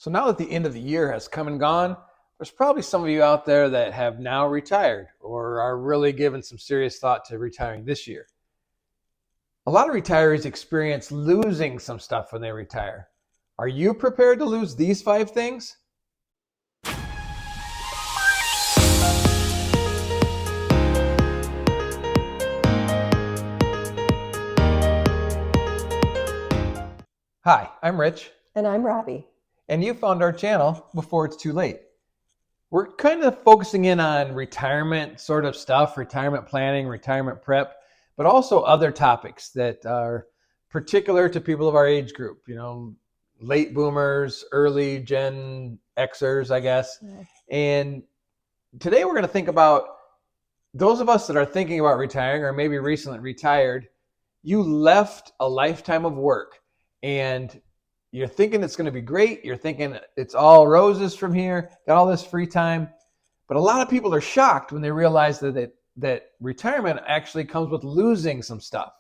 So now that the end of the year has come and gone, there's probably some of you out there that have now retired or are really giving some serious thought to retiring this year. A lot of retirees experience losing some stuff when they retire. Are you prepared to lose these 5 things? Hi, I'm Rich. And I'm Robbie. And you found our channel before it's too late. We're kind of focusing in on retirement sort of stuff, retirement planning, retirement prep, but also other topics that are particular to people of our age group, late boomers, early Gen Xers, I guess. Yeah. And today we're going to think about those of us that are thinking about retiring or maybe recently retired. You left a lifetime of work and you're thinking it's going to be great. You're thinking it's all roses from here, got all this free time. But a lot of people are shocked when they realize that retirement actually comes with losing some stuff.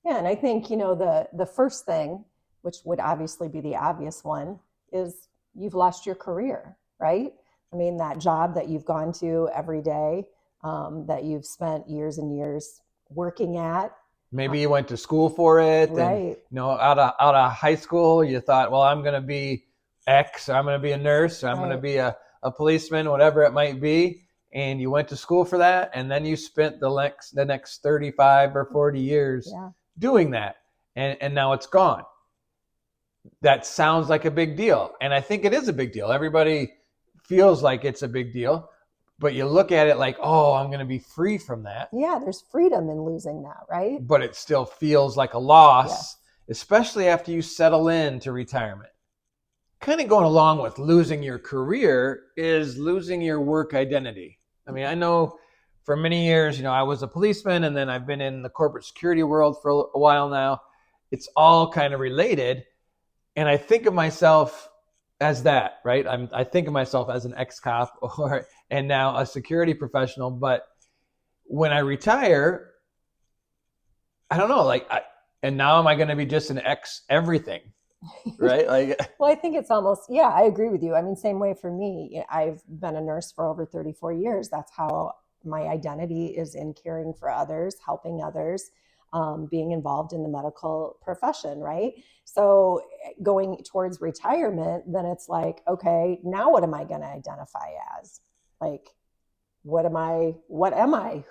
Yeah, and I think, the first thing, which would obviously be the obvious one, is you've lost your career, right? I mean, that job that you've gone to every day, that you've spent years and years working at. Maybe you went to school for it, right? And out of high school, you thought, well, I'm going to be X, or I'm going to be a nurse, or I'm going to be a policeman, whatever it might be. And you went to school for that, and then you spent the next 35 or 40 years doing that, and now it's gone. That sounds like a big deal, and I think it is a big deal. Everybody feels like it's a big deal. But you look at it like, oh, I'm going to be free from that. Yeah, there's freedom in losing that, right? But it still feels like a loss, especially after you settle into retirement. Kind of going along with losing your career is losing your work identity. I mean, I know for many years, I was a policeman, and then I've been in the corporate security world for a while now. It's all kind of related. And I think of myself as that, right? I think of myself as an ex-cop and now a security professional. But when I retire, I don't know, and now am I going to be just an ex everything, right? Well, I think it's almost, I agree with you. I mean, same way for me. I've been a nurse for over 34 years. That's how my identity is, in caring for others, helping others. Being involved in the medical profession, right? So going towards retirement, then it's like, okay, now what am I going to identify as? Like, what am I?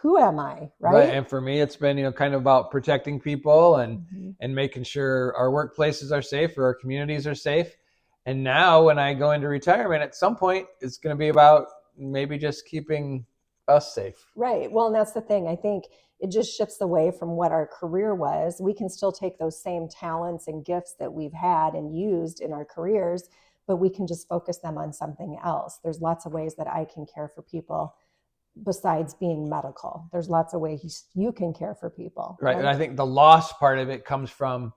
Who am I? Right. And for me, it's been, kind of about protecting people and making sure our workplaces are safe, or our communities are safe. And now when I go into retirement, at some point, it's going to be about maybe just keeping us safe. Right. Well, and that's the thing. I think it just shifts away from what our career was. We can still take those same talents and gifts that we've had and used in our careers, but we can just focus them on something else. There's lots of ways that I can care for people besides being medical. There's lots of ways you can care for people. Right. And I think the loss part of it comes from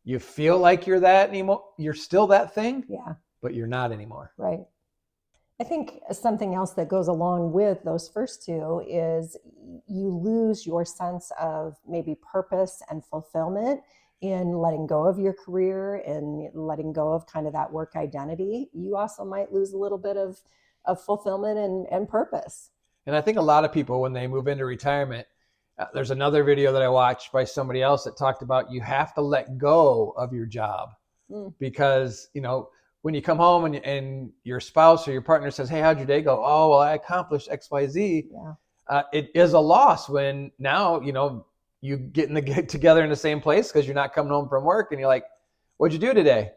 you feel like you're that anymore. You're still that thing, but you're not anymore. Right. I think something else that goes along with those first two is you lose your sense of maybe purpose and fulfillment in letting go of your career and letting go of kind of that work identity. You also might lose a little bit of fulfillment and purpose. And I think a lot of people, when they move into retirement, there's another video that I watched by somebody else that talked about you have to let go of your job because, when you come home and your spouse or your partner says, hey, how'd your day go? Oh, well, I accomplished X, Y, Z. It is a loss when now, you get together in the same place because you're not coming home from work and you're like, what'd you do today?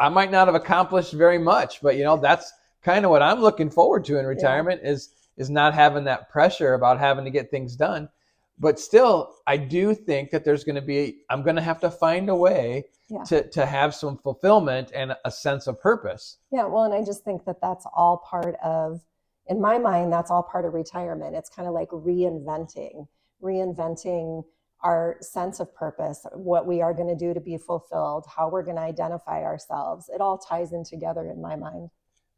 I might not have accomplished very much, but that's kind of what I'm looking forward to in retirement is not having that pressure about having to get things done. But still, I do think that I'm going to have to find a way to have some fulfillment and a sense of purpose. Yeah, well, and I just think that that's all part of, in my mind, that's all part of retirement. It's kind of like reinventing our sense of purpose, what we are going to do to be fulfilled, how we're going to identify ourselves. It all ties in together in my mind.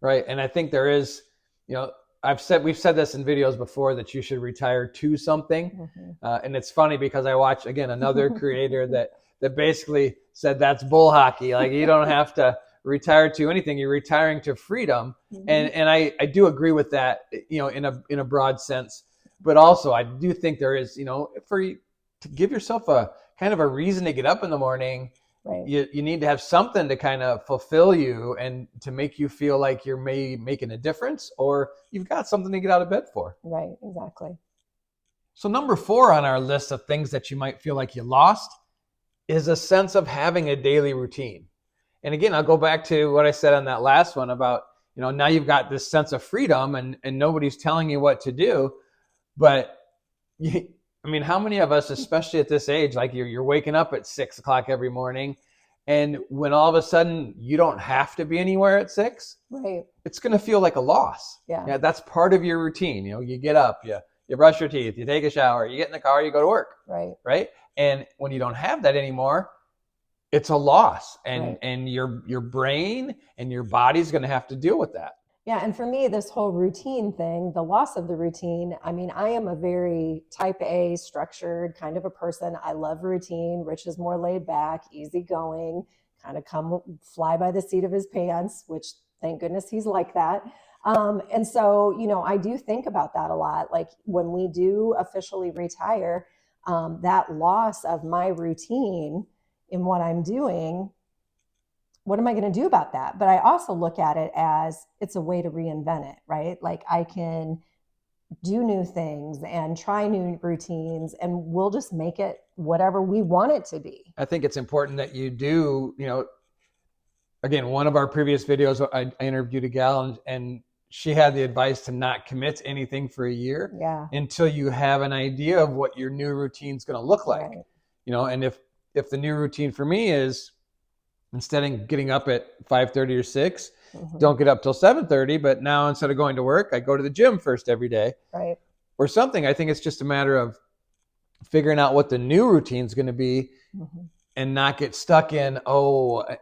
Right, and I think there is, we've said this in videos before that you should retire to something. And it's funny because I watch, again, another creator that that basically said that's bull hockey. Like you don't have to retire to anything. You're retiring to freedom. And I do agree with that, in a broad sense. But also I do think there is, to give yourself a kind of a reason to get up in the morning. Right. You need to have something to kind of fulfill you and to make you feel like you're making a difference, or you've got something to get out of bed for. Right, exactly. So number 4 on our list of things that you might feel like you lost is a sense of having a daily routine. And again, I'll go back to what I said on that last one about, now you've got this sense of freedom and nobody's telling you what to do. But how many of us, especially at this age, like you're waking up at 6 o'clock every morning, and when all of a sudden you don't have to be anywhere at 6, right, it's going to feel like a loss. Yeah, that's part of your routine. You get up, you brush your teeth, you take a shower, you get in the car, you go to work. Right. And when you don't have that anymore, it's a loss, and Right. and your brain and your body's going to have to deal with that. Yeah, and for me, this whole routine thing, the loss of the routine, I am a very type A, structured kind of a person. I love routine. Rich is more laid back, easygoing, kind of fly by the seat of his pants, which thank goodness he's like that. And so, I do think about that a lot. Like when we do officially retire, that loss of my routine in what I'm doing, what am I going to do about that? But I also look at it as it's a way to reinvent it, right? Like I can do new things and try new routines, and we'll just make it whatever we want it to be. I think it's important that you do, again, one of our previous videos, I interviewed a gal and she had the advice to not commit to anything for a year until you have an idea of what your new routine is going to look like. Right. And if the new routine for me is, instead of getting up at 5:30 or 6, don't get up till 7:30, but now instead of going to work, I go to the gym first every day. Right. Or something. I think it's just a matter of figuring out what the new routine is going to be and not get stuck in,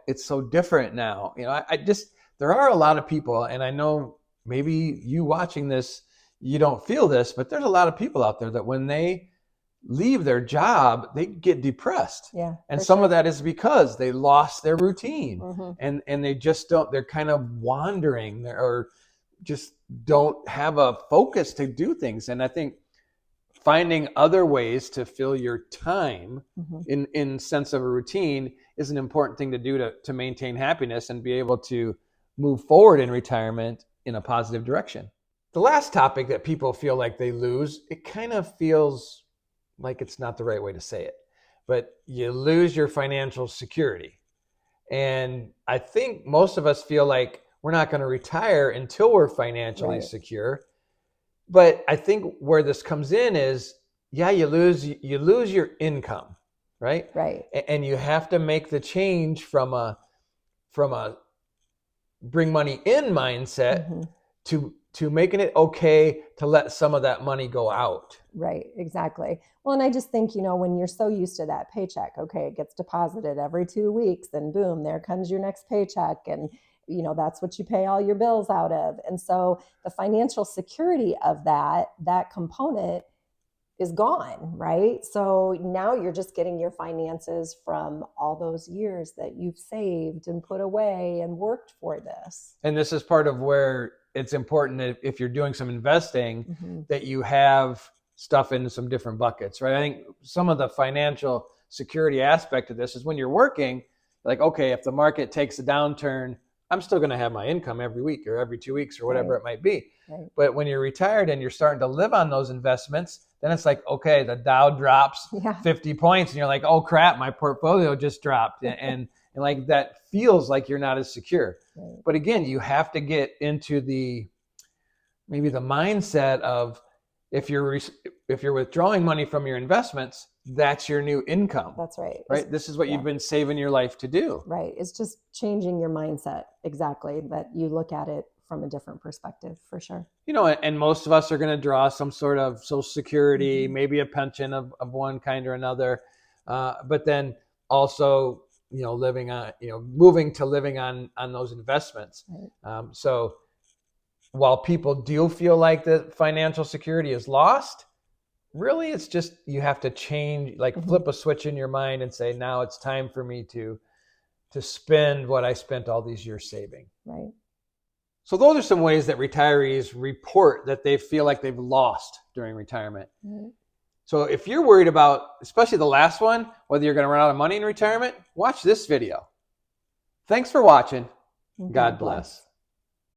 it's so different now. There are a lot of people, and I know maybe you watching this, you don't feel this, but there's a lot of people out there that when they leave their job, they get depressed. Yeah. And some of that is because they lost their routine and they just they're kind of wandering or just don't have a focus to do things. And I think finding other ways to fill your time in sense of a routine is an important thing to do to maintain happiness and be able to move forward in retirement in a positive direction. The last topic that people feel like they lose, it kind of feels like it's not the right way to say it, but you lose your financial security. And I think most of us feel like we're not going to retire until we're financially secure. But I think where this comes in is, you lose your income, right? Right. And you have to make the change from a bring money in mindset to making it okay to let some of that money go out. Right, exactly. Well, and I just think, when you're so used to that paycheck, okay, it gets deposited every 2 weeks, and boom, there comes your next paycheck. And, that's what you pay all your bills out of. And so the financial security of that component is gone, right? So now you're just getting your finances from all those years that you've saved and put away and worked for this. And this is part of where it's important that if you're doing some investing, that you have stuff in some different buckets, right? I think some of the financial security aspect of this is when you're working, like, okay, if the market takes a downturn, I'm still going to have my income every week or every 2 weeks or whatever it might be. Right. But when you're retired and you're starting to live on those investments, then it's like, okay, the Dow drops 50 points and you're like, oh crap, my portfolio just dropped. and like that feels like you're not as secure. Right. But again, you have to get into maybe the mindset of if you're withdrawing money from your investments, that's your new income. That's right. Right. This is what you've been saving your life to do. Right. It's just changing your mindset. Exactly. That you look at it from a different perspective, for sure. And most of us are going to draw some sort of Social Security, maybe a pension of one kind or another. But then also, living on, moving to living on those investments. Right. So while people do feel like the financial security is lost, really it's just you have to change, like flip a switch in your mind and say, now it's time for me to spend what I spent all these years saving. Right. So those are some ways that retirees report that they feel like they've lost during retirement. Right. So if you're worried about, especially the last one, whether you're going to run out of money in retirement, watch this video. Thanks for watching. God bless.